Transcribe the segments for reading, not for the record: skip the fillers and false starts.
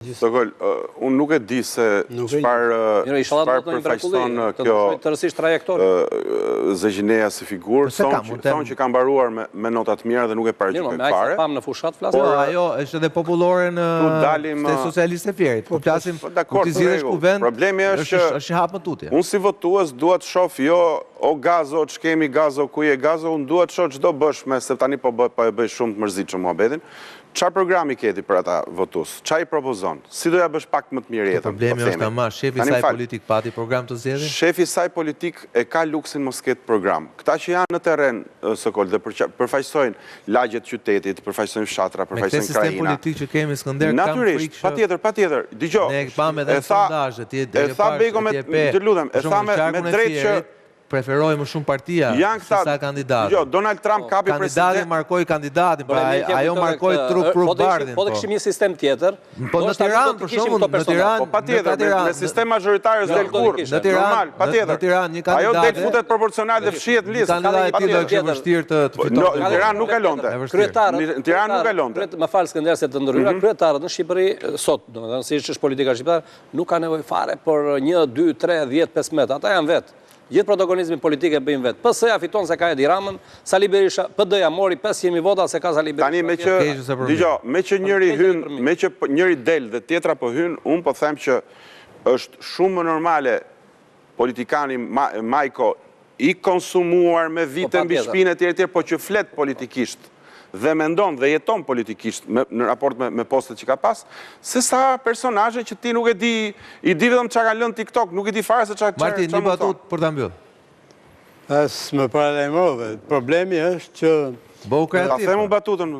Sokol, unë nuk e di se çfarë përfaqëson kjo Zëgjineja si figurë, thonë që ka mbaruar me nota të mira dhe nuk e paraqitoj fare. Por ajo është edhe popullore në Shtetin Socialist e Fierit. Po flasim kur ti zgjidhesh kuvend. Problemi është hap më tutje. Unë si votues dua të shoh jo o gazo, ç'kemi gazo, ku je gazo, unë dua të shoh çdo bëshme, se tani po e bëj shumë të mërzitshëm muhabetin. Çfarë programi keti për ata votues? Çfarë i propozon? Si do ja bësh pak më të mirë jetën? Problemi është ama shefi i saj politik pati program të zgjedhur? Shefi i saj politik e ka luksin mos ketë program. Këta që janë në terren Sokol dhe përfaqësojnë lagjet e qytetit, përfaqësojnë fshatra, përfaqësojnë krajina. Me sistem politik që kemi Skënder kam frikë. Natyrisht, patjetër. Dgjoj. Ne kemi edhe sondazhe, ti e tha Beko me të lutem, e tha me drejtë që preferoj më shumë partia se sa kandidatë. Jo, Donald Trump kapi kandidati markoi kandidatin, pra ajo markoi trup bardhin. Po të kishim një sistem tjetër. Po në Tiranë për shembull, në Tiranë, patjetër, me sistem mazhoritar s'del kurrë. Në Tiranë, patjetër. Në Tiranë një kandidat. Ajo del futet proporcional dhe fshihet në listë. Kandidati i tillë është vështirë të fitojë. Në Tiranë nuk kalonte. Në Tiranë nuk kalonte. Më fal Skënder se të ndryra, kryetarët në Shqipëri sot, domethënë siç është politika shqiptare, nuk ka nevojë fare për 1, 2, 3, 10, 15. Ata janë vetë. Gjithë protagonizmin politik e bëjmë vetë. PS-ja fiton se ka Edi Ramën, Sali Berisha, PD-ja mori 500.000 vota se ka Sali Berisha. Tani me që njëri hyn, me që njëri del dhe tjetra po hyn, unë po them që është shumë më normale politikani Majko i konsumuar me vite mbi shpinë e tjerë, po që flet politikisht dhe mendon dhe jeton politikisht në raport me postet që ka pas, se sa personazhe që ti nuk e di, i di vetëm çka ka lënë TikTok, nuk e di fare se çka Martin, një batut për ta mbyll. As më paralajmërove. Problemi është që bëu kreativ. Ta them unë batutën.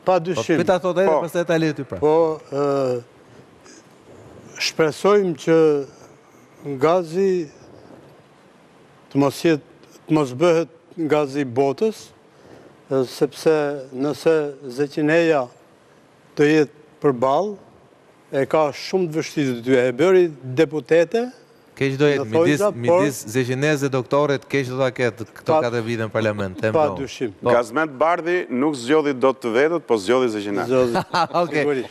Pa dyshim. Po ta thotë edhe pastaj ta lejë ty pra. Po shpresojmë që gazi të mos bëhet gazi botës, sepse nëse Zëgjineja të jetë përballë, e ka shumë të vështirë ty. E bëri deputete. Keq do jetë midis Zëgjinez dhe doktorit, keq do ta ketë këto 4 vite në parlament. Pa dyshim. Gazmet Bardhi nuk zgjodhi dot të vetët, po zgjodhi Zëgjinez. Okej.